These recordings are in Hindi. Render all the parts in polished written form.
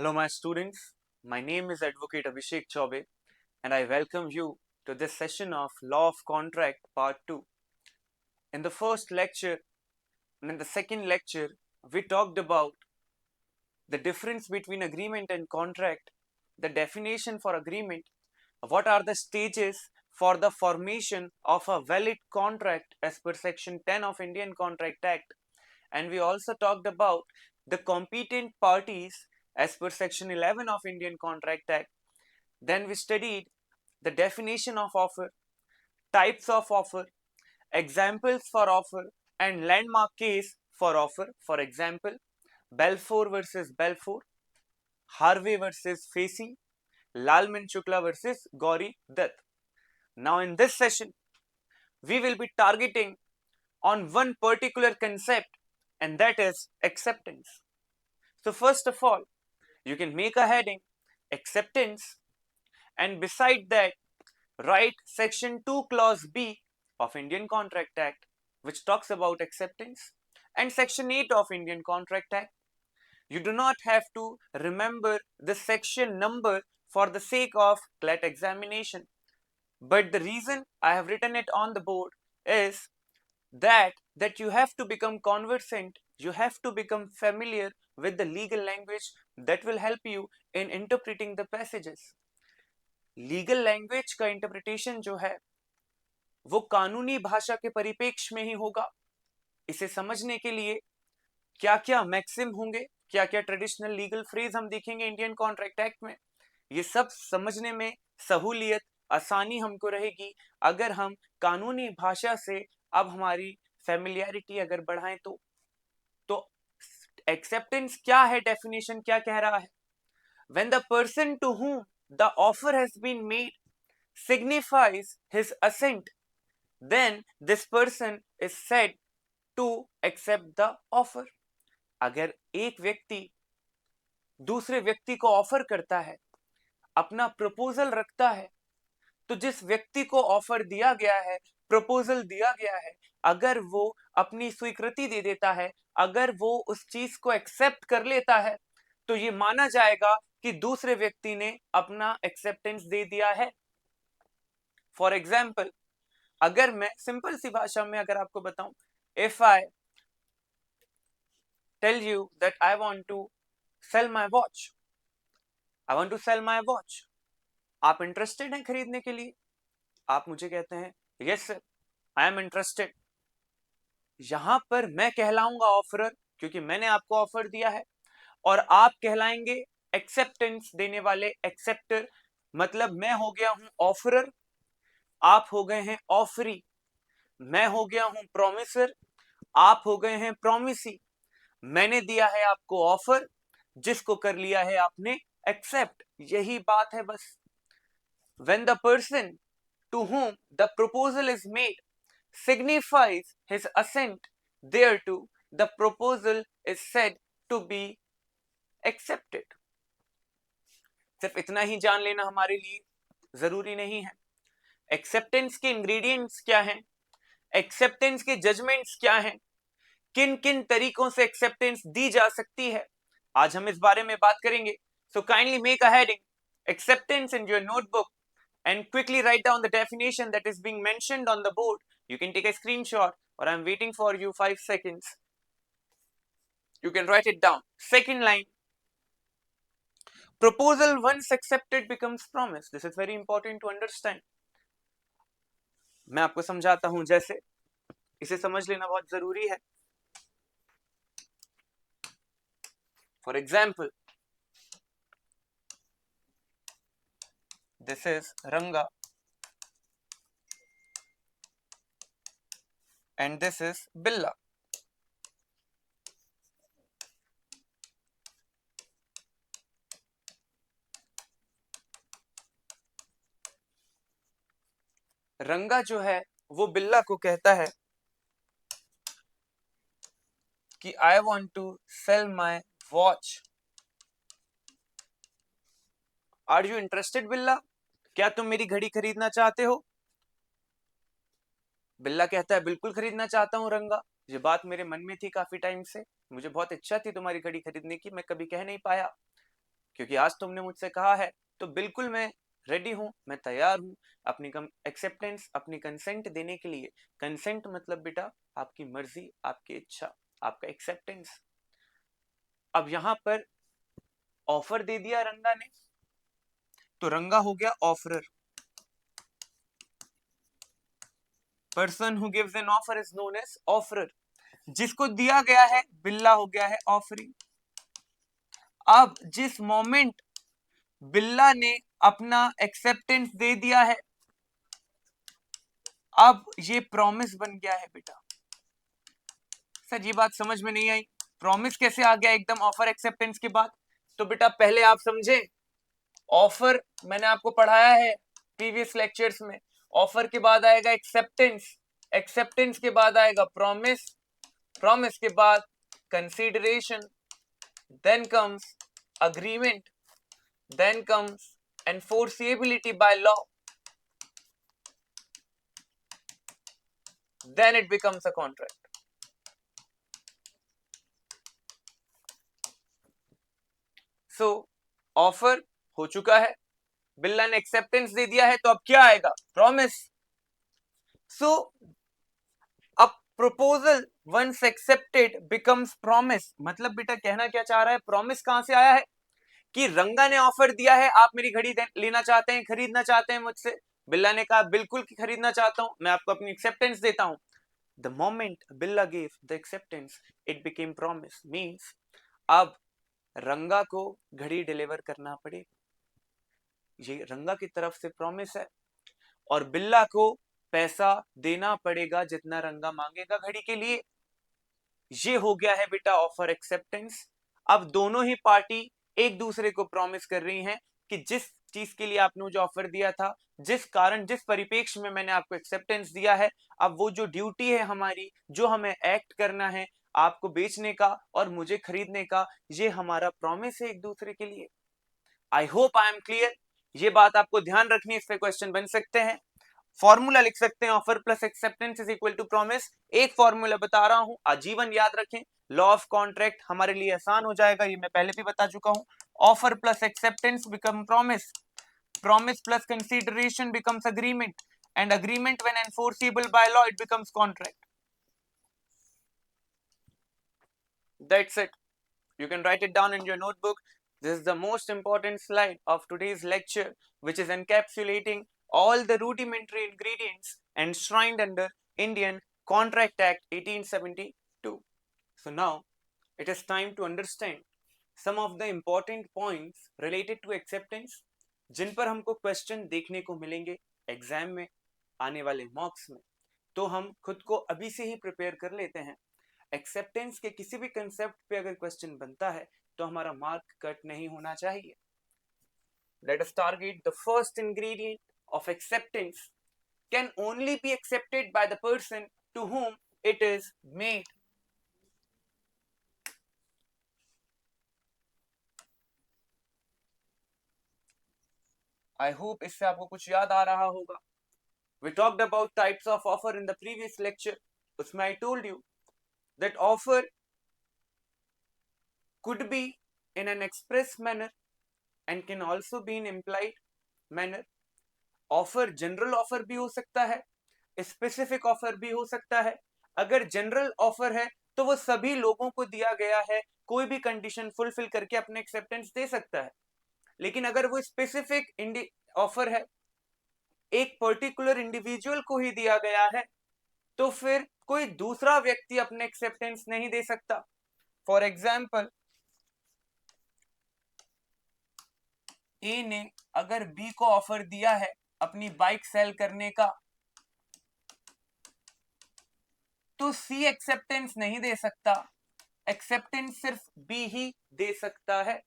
Hello, my students. My name is Advocate Abhishek Chaube, and I welcome you to this session of Law of Contract Part 2. In the first lecture and in the second lecture, we talked about the difference between agreement and contract, the definition for agreement, what are the stages for the formation of a valid contract as per Section 10 of Indian Contract Act, and we also talked about the competent parties as per Section 11 of Indian Contract Act. Then we studied the definition of offer, types of offer, examples for offer, and landmark case for offer. For example, Balfour versus Balfour, Harvey versus Facey, Lalman Shukla versus Gauri Dutt. Now in this session, we will be targeting on one particular concept, and that is acceptance. So first of all, you can make a heading, acceptance, and beside that, write Section 2 Clause B of Indian Contract Act, which talks about acceptance, and Section 8 of Indian Contract Act. You do not have to remember the section number for the sake of CLAT examination. But the reason I have written it on the board is that you have to become conversant, you have to become familiar with the legal language that will help you in interpreting the passages. Legal language का इंटरप्रिटेशन जो है वो कानूनी भाषा के परिप्रेक्ष्य में ही होगा. इसे समझने के लिए क्या क्या मैक्सिम होंगे, क्या क्या ट्रेडिशनल लीगल फ्रेज हम देखेंगे इंडियन कॉन्ट्रैक्ट एक्ट में, ये सब समझने में सहूलियत, आसानी हमको रहेगी अगर हम कानूनी भाषा से अब हमारी फैमिलियरिटी अगर बढ़ाएं तो एक्सेप्टेंस क्या है, डेफिनेशन क्या कह रहा है. When the person to whom the offer has been made signifies his assent, then this person is said to accept the offer. अगर एक व्यक्ति दूसरे व्यक्ति को ऑफर करता है, अपना प्रपोजल रखता है, तो जिस व्यक्ति को ऑफर दिया गया है, प्रपोजल दिया गया है, अगर वो अपनी स्वीकृति दे देता है, अगर वो उस चीज को एक्सेप्ट कर लेता है, तो ये माना जाएगा कि दूसरे व्यक्ति ने अपना एक्सेप्टेंस दे दिया है. फॉर एग्जाम्पल, अगर मैं सिंपल सी भाषा में अगर आपको बताऊं, if I tell you that I want to sell my watch, I want to sell my watch, आप इंटरेस्टेड हैं खरीदने के लिए, आप मुझे कहते हैं yes sir I am interested. यहां पर मैं कहलाऊंगा ऑफरर क्योंकि मैंने आपको ऑफर दिया है, और आप कहलाएंगे एक्सेप्टेंस देने वाले, एक्सेप्टर. मतलब मैं हो गया हूं ऑफरर, आप हो गए हैं ऑफरी. मैं हो गया हूं प्रोमिसर, आप हो गए हैं प्रोमिसी. मैंने दिया है आपको ऑफर, जिसको कर लिया है आपने एक्सेप्ट. यही बात है बस. When the person to whom the proposal is made signifies his assent thereto, the proposal is said to be accepted. सिर्फ इतना ही जान लेना हमारे लिए जरूरी नहीं है. एक्सेप्टेंस के इंग्रेडिएंट्स क्या हैं, एक्सेप्टेंस के जजमेंट्स क्या हैं, किन किन तरीकों से एक्सेप्टेंस दी जा सकती है, आज हम इस बारे में बात करेंगे. So kindly make a heading acceptance in your notebook and quickly write down the definition that is being mentioned on the board. You can take a screenshot, or I'm waiting for you 5 seconds. You can write it down. Second line, proposal once accepted becomes promise. This is very important to understand. मैं आपको समझाता हूं, जैसे इसे समझ लेना बहुत जरूरी है. For example, this is Ranga and this is Billa. रंगा जो है वो बिल्ला को कहता है कि I want to sell my watch. Are you interested Billa, क्या तुम मेरी घड़ी खरीदना चाहते हो. बिल्ला कहता है बिल्कुल खरीदना चाहता हूं रंगा, ये बात मेरे मन में थी काफी टाइम से, मुझे बहुत इच्छा थी तुम्हारी घड़ी खरीदने की, मैं कभी कह नहीं पाया क्योंकि आज तुमने मुझसे कहा है तो बिल्कुल मैं रेडी हूं, मैं तैयार हूं अपनी एक्सेप्टेंस, अपनी कंसेंट देने के लिए। कंसेंट मतलब बेटा आपकी मर्जी, आपकी इच्छा, आपका एक्सेप्टेंस। अब यहां पर ऑफर दे दिया रंगा ने, तो रंगा हो गया offeror. Person who gives an offer is known as offeror. जिसको दिया गया है बिल्ला हो गया है ऑफरिंग। अब जिस मोमेंट बिल्ला ने अपना एक्सेप्टेंस दे दिया है, अब ये प्रॉमिस बन गया है बेटा। सर ये बात समझ में नहीं आई, प्रॉमिस कैसे आ गया एकदम ऑफर एक्सेप्टेंस के बाद? तो बेटा पहले आप समझे, ऑफर मैंने आपको पढ़ाया है प्रीवियस लेक्चर्स में। ऑफर के बाद आएगा एक्सेप्टेंस, एक्सेप्टेंस के बाद आएगा प्रॉमिस, प्रॉमिस के बाद consideration, then comes agreement, then comes enforceability by law, then it becomes a contract. So offer हो चुका है, बिल्ला ने एक्सेप्टेंस दे दिया है, तो अब क्या आएगा? प्रॉमिस। सो अब proposal once accepted becomes promise. मतलब बेटा कहना क्या चाह रहा है, प्रॉमिस कहां से आया है कि रंगा ने ऑफर दिया है, आप मेरी घड़ी लेना चाहते हैं, खरीदना चाहते हैं मुझसे। बिल्ला ने कहा बिल्कुल कि खरीदना चाहता हूं, मैं आपको अपनी एक्सेप्टेंस देता हूं। The moment Billa gave the acceptance, it became promise. Means अब रंगा को घड़ी डिलीवर करना पड़े, ये रंगा की तरफ से प्रॉमिस है, और बिल्ला को पैसा देना पड़ेगा जितना रंगा मांगेगा घड़ी के लिए। ये हो गया है बेटा ऑफर एक्सेप्टेंस। अब दोनों ही पार्टी एक दूसरे को प्रॉमिस कर रही हैं कि जिस चीज के लिए आपने मुझे ऑफर दिया था, जिस कारण, जिस परिप्रेक्ष्य में मैंने आपको एक्सेप्टेंस दिया है, अब वो जो ड्यूटी है हमारी, जो हमें एक्ट करना है आपको बेचने का और मुझे खरीदने का, ये हमारा प्रॉमिस है एक दूसरे के लिए। I hope I am clear. ये बात आपको ध्यान रखनी है, इस पे क्वेश्चन बन सकते हैं। फॉर्मूला लिख सकते हैं, offer plus acceptance is equal to promise. एक फॉर्मूला बता रहा हूं, आजीवन याद रखें। लॉ ऑफ कॉन्ट्रैक्ट हमारे लिए आसान हो जाएगा, ये मैं पहले भी बता चुका हूं। Offer plus acceptance become promise, promise plus consideration becomes agreement, and agreement when enforceable by law it becomes contract. That's it, you can write it down in your notebook. This is the most important slide of today's lecture, which is encapsulating all the rudimentary ingredients enshrined under Indian Contract Act 1872. So now it is time to understand some of the important points related to acceptance, जिन पर हमको क्वेश्चन देखने को मिलेंगे एग्जाम में, आने वाले मॉक्स में। तो हम खुद को अभी से ही प्रिपेयर कर लेते हैं। एक्सेप्टेंस के किसी भी कंसेप्ट पे अगर क्वेश्चन बनता है तो हमारा मार्क कट नहीं होना चाहिए। Let us target the first ingredient of acceptance can only be accepted by the person to whom it is made. I hope इससे आपको कुछ याद आ रहा होगा। We talked about types of offer in the previous lecture. उसमें I told you that offer could be in an express manner and can also be in implied manner. Offer general offer भी हो सकता है, स्पेसिफिक ऑफर भी हो सकता है। अगर जनरल ऑफर है तो वो सभी लोगों को दिया गया है, कोई भी कंडीशन फुलफिल करके अपने एक्सेप्टेंस दे सकता है। लेकिन अगर वो स्पेसिफिक ऑफर है, एक पर्टिकुलर इंडिविजुअल को ही दिया गया है, तो फिर कोई दूसरा व्यक्ति अपने एक्सेप्टेंस नहीं दे सकता। फॉर एग्जाम्पल, ए ने अगर बी को ऑफर दिया है अपनी बाइक सेल करने का, तो सी एक्सेप्टेंस नहीं दे सकता, एक्सेप्टेंस सिर्फ बी ही दे सकता है।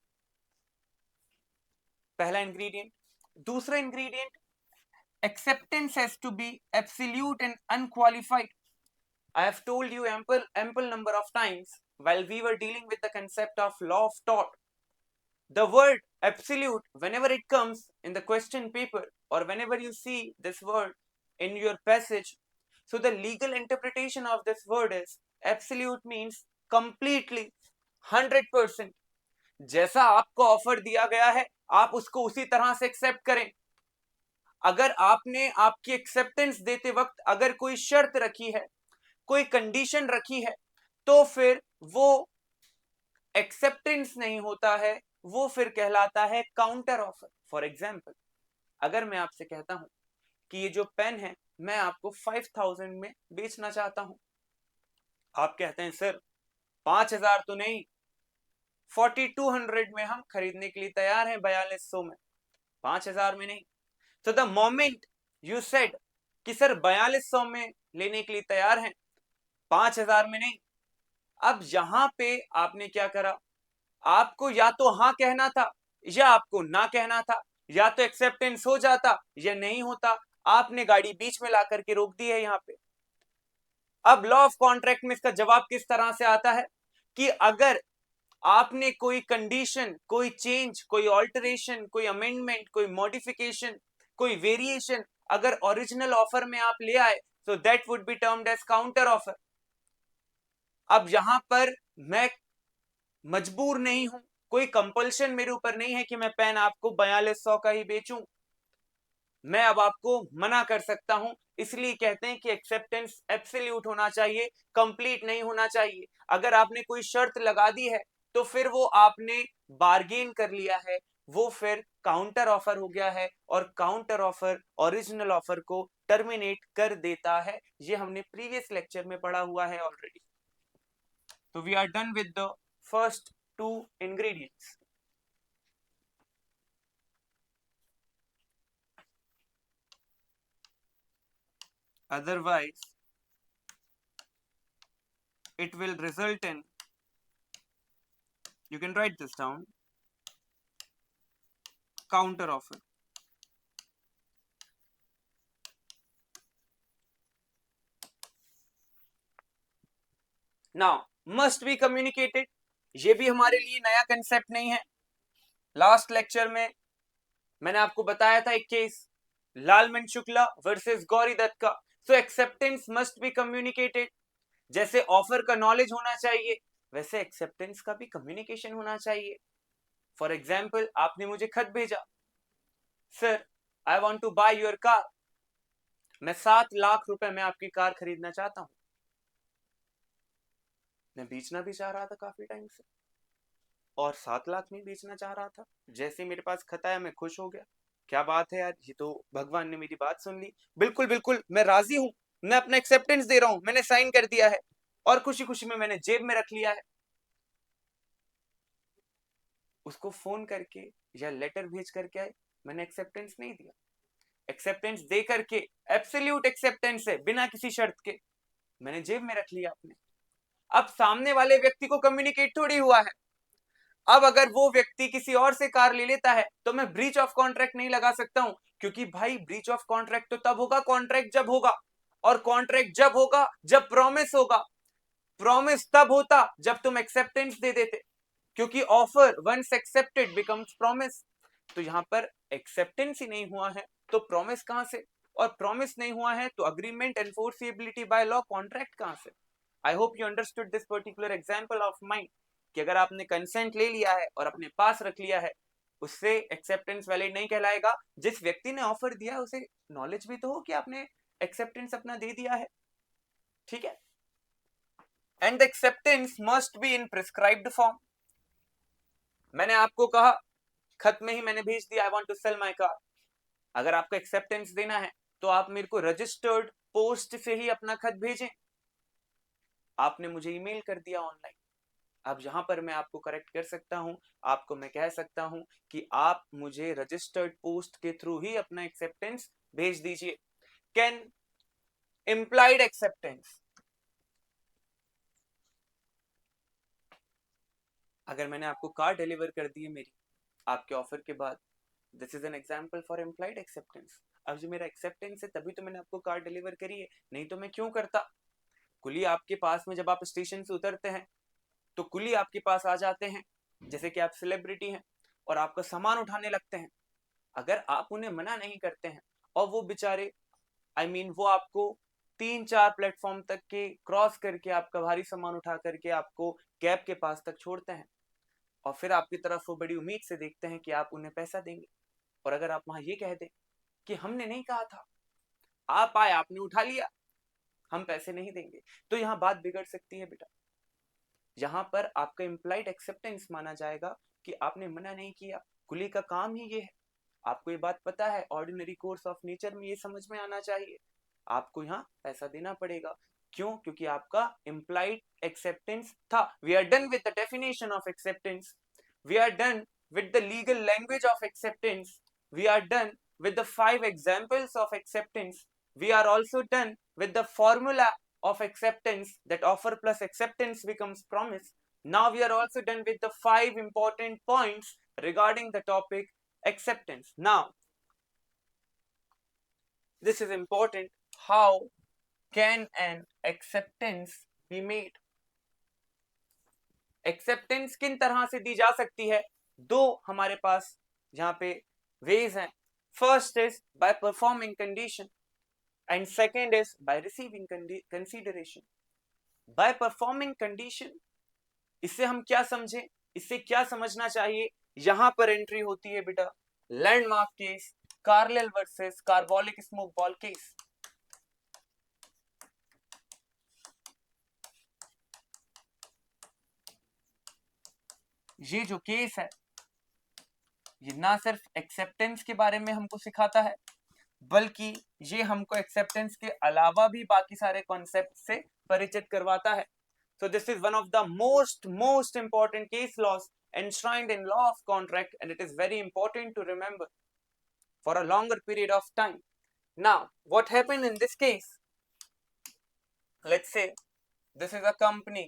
पहला इंग्रेडिएंट। दूसरा ingredient, acceptance has to be absolute and unqualified. I have told you ample number of times while we were dealing with the concept of law of tort, the word absolute, whenever it comes in the question paper or whenever you see this word in your passage, so the legal interpretation of this word is absolute means completely, 100%. जैसा आपको ऑफर दिया गया है आप उसको उसी तरह से एक्सेप्ट करें। अगर आपने आपकी एक्सेप्टेंस देते वक्त अगर कोई शर्त रखी है, कोई कंडीशन रखी है, तो फिर वो एक्सेप्टेंस नहीं होता है, वो फिर कहलाता है काउंटर ऑफर। फॉर एग्जाम्पल, अगर मैं आपसे कहता हूं कि ये जो पेन है मैं आपको 5000 में बेचना चाहता हूं, आप कहते हैं सर 5000 तो नहीं, 4200 में हम खरीदने के लिए तैयार हैं, 4200 में, 5000 में नहीं। तो द मोमेंट यू सेड कि सर 4200 में लेने के लिए तैयार हैं, 5000 में नहीं, अब यहां पे आपने क्या करा, आपको या तो हां कहना था या आपको ना कहना था, या तो एक्सेप्टेंस हो जाता या नहीं होता। आपने गाड़ी बीच में ला करके रोक दी है यहां पे। अब लॉ ऑफ कॉन्ट्रैक्ट में इसका जवाब किस तरह से आता है कि अगर आपने कोई कंडीशन, कोई चेंज, कोई ऑल्टरेशन, कोई अमेंडमेंट, कोई मॉडिफिकेशन, कोई वेरिएशन अगर ओरिजिनल ऑफर में आप ले आए तो that would be termed as counter offer. अब यहां पर मैं मजबूर नहीं हूं, कोई कंपल्शन मेरे ऊपर नहीं है कि मैं पेन आपको 4200 का ही बेचूं, मैं अब आपको मना कर सकता हूं। इसलिए कहते हैं कि एक्सेप्टेंस एब्सोल्यूट होना चाहिए, कंप्लीट नहीं होना चाहिए। अगर आपने कोई शर्त लगा दी है तो फिर वो आपने बार्गेन कर लिया है, वो फिर काउंटर ऑफर हो गया है, और काउंटर ऑफर ओरिजिनल ऑफर को टर्मिनेट कर देता है। ये हमने प्रीवियस लेक्चर में पढ़ा हुआ है ऑलरेडी। तो we are done with the first two ingredients. Otherwise, it will result in, you can write this down, counter offer. Now, must be communicated, ये भी हमारे लिए नया कंसेप्ट नहीं है। लास्ट लेक्चर में मैंने आपको बताया था एक केस, लालमन शुक्ला वर्सेस गौरी दत्त का। सो एक्सेप्टेंस मस्ट बी कम्युनिकेटेड। जैसे ऑफर का नॉलेज होना चाहिए वैसे एक्सेप्टेंस का भी कम्युनिकेशन होना चाहिए। फॉर एग्जाम्पल, आपने मुझे खत भेजा, sir I want to buy your car, मैं 7 लाख रुपए में आपकी कार खरीदना चाहता हूं। मैं बेचना भी चाह रहा था काफी टाइम से, और 7 लाख में बेचना चाह रहा था। जैसे मेरे पास खत आया मैं खुश हो गया, क्या बात है यार, ये तो भगवान ने मेरी बात सुन ली, बिल्कुल बिल्कुल मैं राजी हूं, मैं अपना एक्सेप्टेंस दे रहा हूं, मैंने साइन कर दिया है, और खुशी खुशी में मैंने जेब में रख लिया है। उसको फोन करके या लेटर भेज करके आए, मैंने एक्सेप्टेंस नहीं दिया। एक्सेप्टेंस दे करके, एब्सोल्यूट एक्सेप्टेंस है बिना किसी शर्त के, मैंने जेब में रख लिया अपने। अब सामने वाले व्यक्ति को कम्युनिकेट थोड़ी हुआ है। अब अगर वो व्यक्ति किसी और से कार ले लेता है तो मैं ब्रीच ऑफ कॉन्ट्रैक्ट नहीं लगा सकता हूं, क्योंकि भाई ब्रीच ऑफ कॉन्ट्रैक्ट तो तब होगा कॉन्ट्रैक्ट जब होगा, और कॉन्ट्रैक्ट जब होगा जब प्रॉमिस होगा। प्रॉमिस तब होता जब तुम एक्सेप्टेंस दे देते, क्योंकि offer once accepted becomes promise. तो यहां पर एक्सेप्टेंस ही नहीं हुआ है तो प्रॉमिस कहां से, और प्रॉमिस नहीं हुआ है तो agreement enforceability by law contract कहां से। I hope you understood this particular example of mind, कि अगर आपने कंसेंट ले लिया है और अपने पास रख लिया है, उससे एक्सेप्टेंस वैलिड नहीं कहलाएगा। जिस व्यक्ति ने ऑफर दिया उसे नॉलेज भी तो हो कि आपने एक्सेप्टेंस अपना दे दिया है, ठीक है। And acceptance must be in prescribed form. मैंने आपको कहा, खत में ही मैंने भेज दिया, I want to sell my car. अगर आपको एक्सेप्टेंस देना है तो आप मेरे को रजिस्टर्ड पोस्ट से ही अपना खत भेजें। आपने मुझे ईमेल कर दिया ऑनलाइन, अब यहां पर मैं आपको करेक्ट कर सकता हूं, आपको मैं कह सकता हूं कि आप मुझे रजिस्टर्ड पोस्ट के थ्रू ही अपना एक्सेप्टेंस भेज दीजिए। कैन इम्प्लाइड एक्सेप्टेंस, अगर मैंने आपको कार डिलीवर कर दी है मेरी आपके ऑफर के बाद, this is an example for implied acceptance. अब जो मेरा एक्सेप्टेंस है तभी तो मैंने आपको कार डिलीवर करी है, नहीं तो मैं क्यों करता। कुली आपके पास में जब आप स्टेशन से उतरते हैं तो कुली आपके पास आ जाते हैं, जैसे कि आप सेलिब्रिटी हैं और आपका सामान उठाने लगते हैं। अगर आप उन्हें मना नहीं करते हैं और वो बेचारे, वो आपको 3-4 प्लेटफॉर्म तक के क्रॉस करके आपका भारी सामान उठा करके आपको कैब के पास तक छोड़ते हैं, और फिर आपकी तरफ वो बड़ी उम्मीद से देखते हैं कि आप उन्हें पैसा देंगे। और अगर आप वहां ये कह दें कि हमने नहीं कहा था, आप आए आपने उठा लिया, हम पैसे नहीं देंगे, तो यहाँ बात बिगड़ सकती है बेटा। यहाँ पर आपका इम्प्लाइड एक्सेप्टेंस माना जाएगा कि आपने मना नहीं किया, कुली का काम ही ये है। आपको ये बात पता है, ऑर्डिनरी कोर्स ऑफ नेचर में ये समझ में आना चाहिए, आपको यहाँ पैसा देना पड़ेगा। क्यों? क्योंकि आपका इम्प्लाइड एक्सेप्टेंस था। We are done with the definition of acceptance, we are done with the legal language of acceptance, we are done with the 5 examples of acceptance, we are also done with the formula of acceptance, that offer plus acceptance becomes promise. Now we are also done with the 5 important points regarding the topic acceptance. Now this is important, how can an acceptance be made? Acceptance किन तरह से दी जा सकती है? दो हमारे पास यहाँ पे वेज हैं। First is by performing condition and second is by receiving consideration. By performing condition, इससे हम क्या समझे, इससे क्या समझना चाहिए? यहां पर एंट्री होती है बेटा landmark case, कार्लेल versus carbolic smoke ball case. ये जो केस है, ये ना सिर्फ एक्सेप्टेंस के बारे में हमको सिखाता है, बल्कि ये हमको एक्सेप्टेंस के अलावा भी बाकी सारे कॉन्सेप्ट से परिचित करवाता है। So this is one of the most important case laws enshrined in law of contract, and it is very important to remember for a longer period of time. Now, what happened in this case? Let's say this is a company.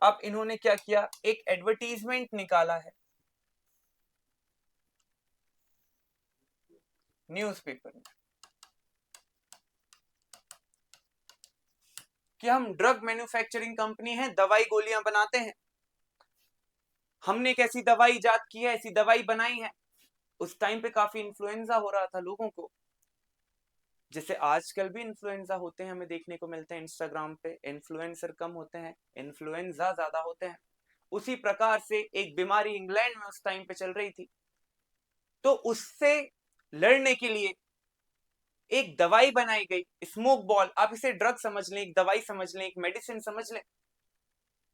अब इन्होंने क्या किया, एक एडवर्टीजमेंट निकाला है न्यूज़पेपर में कि हम ड्रग मैन्युफैक्चरिंग कंपनी है, दवाई गोलियां बनाते हैं, हमने एक ऐसी दवाई इजाद की है, ऐसी दवाई बनाई है। उस टाइम पे काफी इन्फ्लुएंजा हो रहा था लोगों को, जैसे आजकल भी इन्फ्लुएंजा होते हैं, हमें देखने को मिलते हैं इंस्टाग्राम पे, इन्फ्लुएंसर कम होते हैं, इन्फ्लुएंजा ज्यादा होते हैं। उसी प्रकार से एक बीमारी इंग्लैंड में उस टाइम पे चल रही थी, तो उससे लड़ने के लिए एक दवाई बनाई गई, स्मोक बॉल। आप इसे ड्रग समझ लें, एक दवाई समझ लें, एक मेडिसिन समझ लें।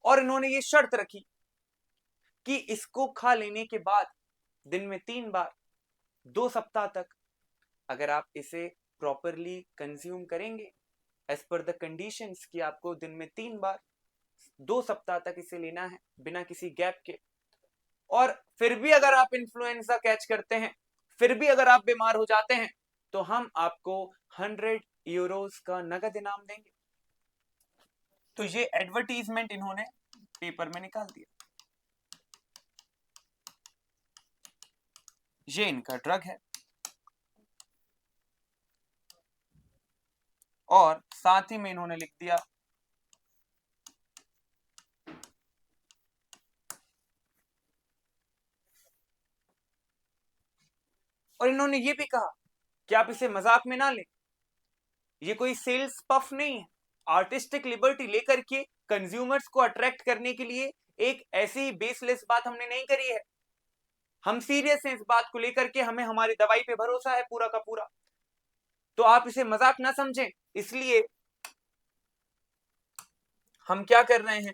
और इन्होंने ये शर्त रखी कि इसको खा लेने के बाद दिन में 3 बार 2 सप्ताह तक अगर आप इसे प्रॉपरली कंज्यूम करेंगे एज पर द कंडीशंस, कि आपको दिन में 3 बार 2 सप्ताह तक इसे लेना है बिना किसी गैप के, और फिर भी अगर आप इन्फ्लुएंजा कैच करते हैं, फिर भी अगर आप बीमार हो जाते हैं, तो हम आपको 100 यूरोस का नगद इनाम देंगे। तो ये एडवर्टीजमेंट इन्होंने पेपर में निकाल दिया। ये इनका ड्रग है, और साथ ही में इन्होंने लिख दिया और इन्होंने ये भी कहा कि आप इसे मजाक में ना लें, ये कोई सेल्स पफ नहीं है। आर्टिस्टिक लिबर्टी लेकर के कंज्यूमर्स को अट्रैक्ट करने के लिए एक ऐसी बेसलेस बात हमने नहीं करी है। हम सीरियस हैं इस बात को लेकर के, हमें हमारी दवाई पे भरोसा है पूरा का पूरा, तो आप इसे मजाक ना समझें। इसलिए हम क्या कर रहे हैं,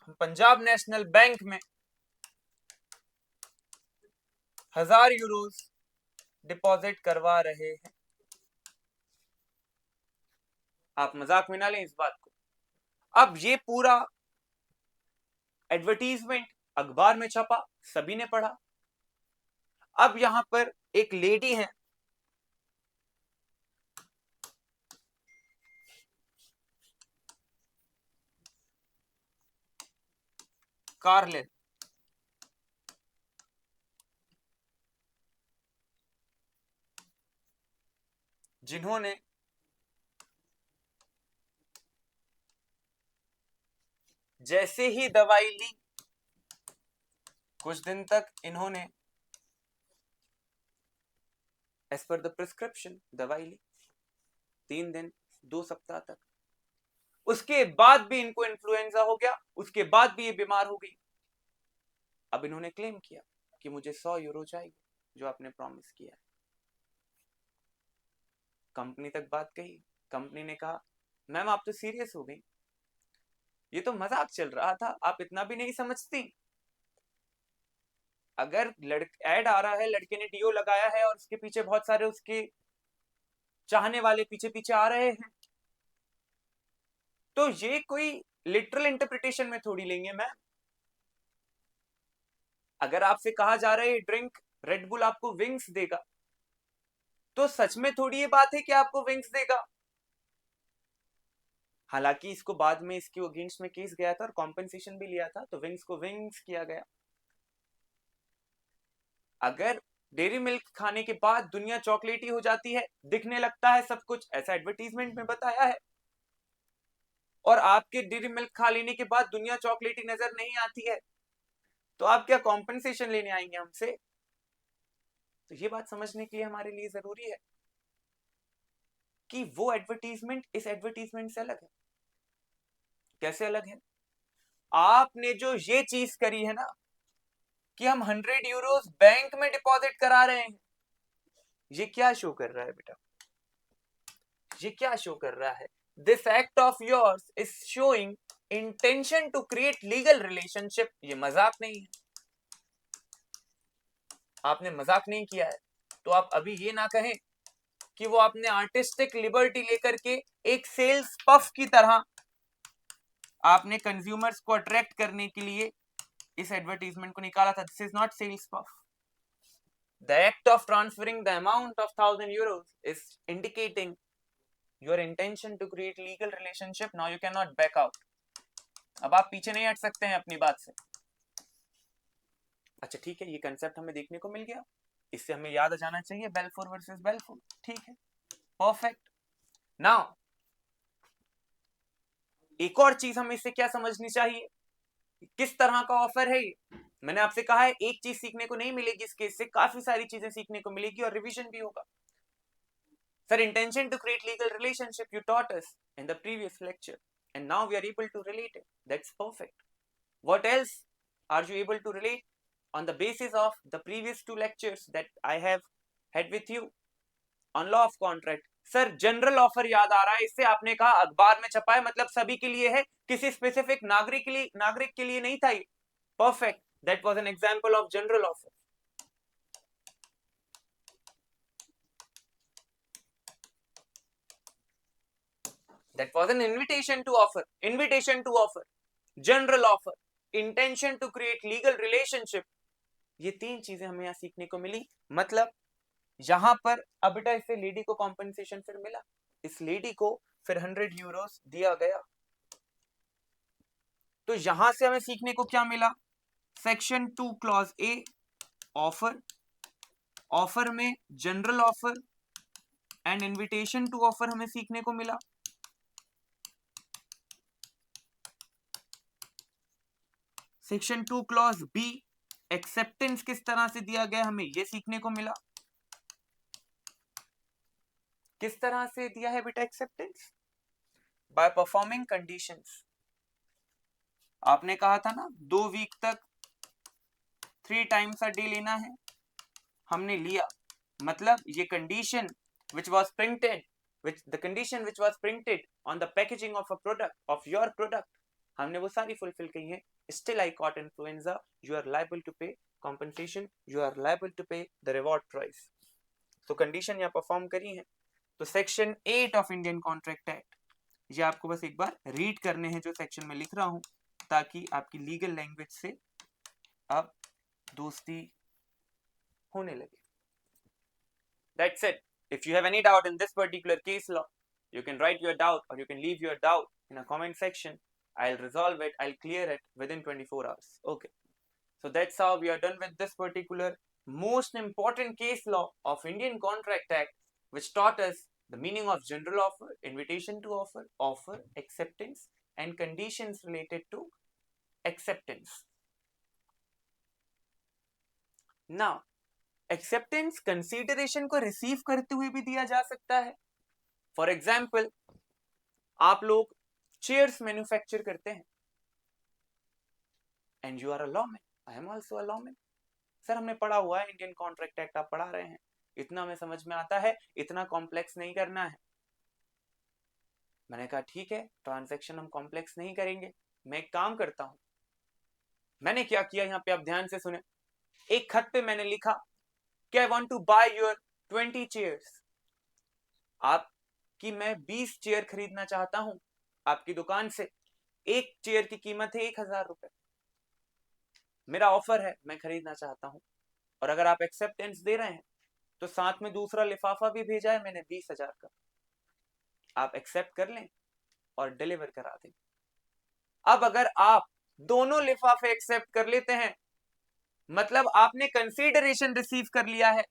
हम पंजाब नेशनल बैंक में 1000 यूरोस डिपॉजिट करवा रहे हैं। आप मजाक में ना लें इस बात को। अब ये पूरा एडवर्टीजमेंट अखबार में छपा, सभी ने पढ़ा। अब यहां पर एक लेडी है, कार्लेल, जिन्होंने जैसे ही दवाई ली, कुछ दिन तक इन्होंने एज पर द प्रिस्क्रिप्शन दवाई ली, 3 दिन 2 सप्ताह तक। उसके बाद भी इनको इन्फ्लुएंजा हो गया, उसके बाद भी ये बीमार हो गई। अब इन्होंने क्लेम किया कि मुझे 100 यूरो चाहिए जो आपने प्रॉमिस किया है। कंपनी तक बात कही, कंपनी ने कहा मैम आप तो सीरियस हो गई, ये तो मजाक चल रहा था, आप इतना भी नहीं समझती। अगर ऐड आ रहा है, लड़के ने डीओ लगाया है और उसके पीछे बहुत सारे उसके चाहने वाले पीछे पीछे आ रहे हैं, तो ये कोई लिटरल इंटरप्रिटेशन में थोड़ी लेंगे मैम। अगर आपसे कहा जा रहा है ड्रिंक रेड बुल आपको विंग्स देगा, तो सच में थोड़ी ये बात है कि आपको विंग्स देगा। हालांकि इसको बाद में इसके अगेंस्ट में केस गया था और कॉम्पेंसेशन भी लिया था, तो विंग्स को विंग्स किया गया। अगर डेयरी मिल्क खाने के बाद दुनिया चॉकलेटी हो जाती है, दिखने लगता है सब कुछ, ऐसा एडवर्टीजमेंट में बताया है, और आपके डेयरी मिल्क खा लेने के बाद दुनिया चॉकलेटी नजर नहीं आती है, तो आप क्या कॉम्पेंसेशन लेने आएंगे हमसे? तो ये बात समझने के लिए हमारे लिए जरूरी है कि वो एडवर्टीजमेंट इस एडवर्टीजमेंट से अलग है। कैसे अलग है? आपने जो ये चीज करी है ना कि हम 100 यूरोस बैंक में डिपॉजिट करा रहे हैं, ये क्या शो कर रहा है बेटा? ये क्या शो कर रहा है? This act of yours is showing intention to create legal relationship. ये मजाक नहीं है, आपने मजाक नहीं किया है। तो आप अभी ये ना कहें कि वो आपने आर्टिस्टिक लिबर्टी लेकर के एक सेल्स पफ की तरह आपने कंज्यूमर्स को अट्रैक्ट करने के लिए इस एडवर्टीजमेंट को निकाला था। This is not sales puff. The act of transferring the amount of 1,000 euros is indicating your intention to create legal relationship. Now you cannot back out. अब आप पीछे नहीं हट सकते हैं अपनी बात से। अच्छा ठीक है, ये कंसेप्ट हमें देखने को मिल गया, इससे हमें याद आ जाना चाहिए बेल्फोर वर्सेस बेल्फोर। ठीक है, परफेक्ट। नाउ एक और चीज हमें इससे क्या समझनी चाहिए, किस तरह का ऑफर है ये। मैंने आपसे कहा है एक चीज सीखने को नहीं मिलेगी, इस केस से काफी सारी चीजें सीखने को मिलेगी और रिवीजन भी होगा। Sir, intention to create legal relationship you taught us in the previous lecture, and now we are able to relate it. That's perfect. What else are you able to relate on the basis of the previous 2 lectures that I have had with you on law of contract? Sir general offer याद आ रहा है, इससे आपने कहा अखबार में छपा है मतलब सभी के लिए है, किसी स्पेसिफिक नागरिक के लिए नहीं था ये। Perfect, that was an example of general offer. That was an invitation to offer. Invitation to offer. General offer. Intention to create legal relationship. ये 3 चीजें हमें यहाँ सीखने को मिली। मतलब यहां पर अब बेटा इससे लेडी को कॉम्पेंसेशन फिर मिला, इस लेडी को फिर 100 यूरोस दिया गया। तो यहां से हमें सीखने को क्या मिला? Section 2 clause A offer, offer में general offer and invitation to offer हमें सीखने को मिला। सेक्शन 2 क्लॉज बी एक्सेप्टेंस किस तरह से दिया गया हमें ये सीखने को मिला। किस तरह से दिया है बेटा एक्सेप्टेंस? By performing conditions. आपने कहा था ना 2 वीक तक 3 टाइम्स अ डे लेना है, हमने लिया। मतलब ये condition which was printed, the condition which was printed on the packaging of a product, of your product, हमने वो सारी फुलफिल की है। Still I caught influenza, you are liable to pay compensation, you are liable to pay the reward price. तो कंडीशन यहाँ परफॉर्म करी है। तो section 8 of Indian contract act, ये आपको बस एक बार रीड करने हैं जो सेक्शन में लिख रहा हूं, ताकि आपकी लीगल लैंग्वेज से अब दोस्ती होने लगे। That's it. If you have any doubt in this particular case law, you can write your doubt or you can leave your doubt in a comment section. I'll resolve it, I'll clear it within 24 hours. Okay. So that's how we are done with this particular most important case law of Indian Contract Act, which taught us the meaning of general offer, invitation to offer, offer, acceptance, and conditions related to acceptance. Now acceptance consideration को रिसीव करते हुए भी दिया जा सकता है. फॉर एग्जाम्पल, आप लोग चेयर्स मैन्युफैक्चर करते हैं and you are a lawman, I am also a lawman. Sir हमने पढ़ा हुआ है, इंडियन कॉन्ट्रैक्ट एक्ट आप पढ़ा रहे हैं, इतना हमें समझ में आता है, इतना कॉम्प्लेक्स नहीं करना है. मैंने कहा ठीक है, ट्रांजैक्शन हम कॉम्प्लेक्स नहीं करेंगे, मैं एक काम करता हूं. मैंने क्या किया, यहां पे आप ध्यान से सुने. एक खत पे मैंने लिखा कि I want to buy your 20 chairs. आपकी मैं 20 चेयर खरीदना चाहता हूं आपकी दुकान से. एक चेयर की कीमत है 1000 रुपए. मेरा ऑफर है, मैं खरीदना चाहता हूं. और अगर आप एक्सेप्टेंस दे रहे हैं तो साथ में दूसरा लिफाफा भी भेजा है मैंने 20,000 का. आप एक्सेप्ट कर लें और डिलीवर करा दें. अब अगर आप दोनों लिफाफे एक्सेप्ट कर लेते हैं, मतलब आपने कंसीडरेशन रिसीव कर लिया है.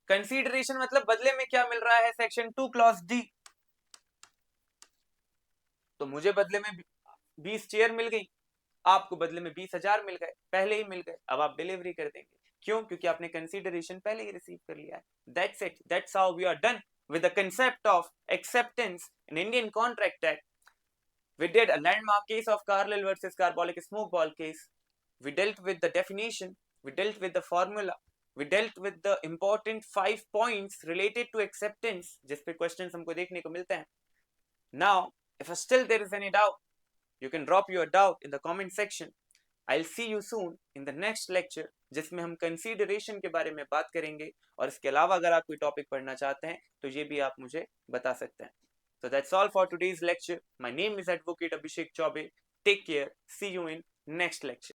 कंसीडरेशन मतलब बदले में क्या मिल रहा है, सेक्शन 2 क्लॉज डी. तो मुझे बदले में 20 चेयर मिल गई, आपको बदले में 20,000 मिल गए, पहले ही मिल गए. अब आप डिलीवरी कर देंगे. क्यों? क्योंकि आपने कंसीडरेशन पहले ही रिसीव कर लिया है. That's it. That's how we are done with the concept of acceptance in Indian Contract Act. We did a landmark case of Carlyle versus Carbolic Smoke Ball case. We dealt with the definition. We dealt with the formula. We dealt with the important 5 points related to acceptance, जिस पे questions हमको देखने को मिलते हैं. Now, if still there is any doubt, you can drop your doubt in the comment section. I'll see you soon in the next lecture, जिसमें हम कंसीडरेशन के बारे में बात करेंगे. और इसके अलावा अगर आप कोई टॉपिक पढ़ना चाहते हैं तो ये भी आप मुझे बता सकते हैं. So that's all for today's lecture. My name is Advocate Abhishek Chaube. Take care. See you in next lecture.